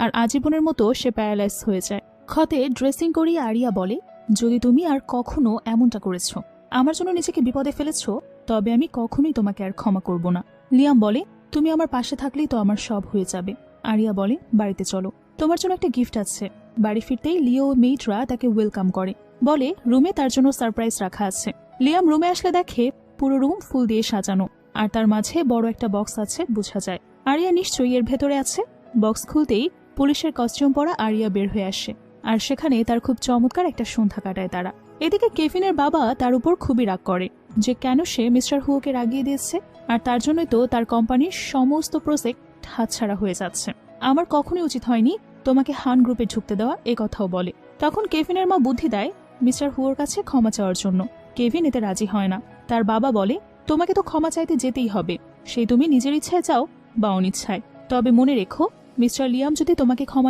আর আজীবনের মতো সে প্যারালাইজ হয়ে যায়। ক্ষতে ড্রেসিং করিয়ে আরিয়া বলে, যদি তুমি আর কখনো এমনটা করেছ, আমার জন্য নিজেকে বিপদে ফেলেছ, তবে আমি কখনোই তোমাকে আর ক্ষমা করব না। লিয়াম বলে, তুমি আমার পাশে থাকলেই তো আমার সব হয়ে যাবে। আরিয়া বলে, বাড়িতে চলো, তোমার জন্য একটা গিফট আছে। বাড়ি ফিরতেই লিও ও মেইটরা তাকে ওয়েলকাম করে, বলে রুমে তার জন্য সারপ্রাইজ রাখা আছে। লিয়াম রুমে আসলে দেখে পুরো রুম ফুল দিয়ে সাজানো, আর তার মাঝে বড় একটা বক্স আছে বোঝা যায়। আরিয়া নিশ্চয়ই এর ভেতরে আছে। বক্স খুলতেই পুলিশের কস্টিউম পরা আরিয়া বের হয়ে আসে, আর সেখানে তার খুব চমৎকার একটা সন্ধ্যা কাটায় তারা। এদিকে কেভিনের বাবা তার উপর খুবই রাগ করে যে কেন সে মিস্টার হুওকে রাগিয়ে দিয়েছে, আর তার জন্যই তো তার কোম্পানির সমস্ত প্রজেক্ট হাতছাড়া হয়ে যাচ্ছে। আমার কখনোই উচিত হয়নি তোমাকে হান গ্রুপে ঢুকতে দেওয়া, এ কথাও বলে। তখন কেভিনের মা বুদ্ধি দেয় মিস্টার হুওর কাছে ক্ষমা চাওয়ার জন্য। কেভিন এতে রাজি হয় না। তার বাবা বলে, তোমাকে তো ক্ষমা চাইতে যেতেই হবে, সেই তুমি নিজের ইচ্ছায় চাও বা অনিচ্ছায়। তবে মনে রেখো, মিস্টার লিয়াম যদি তোমাকে ক্ষমা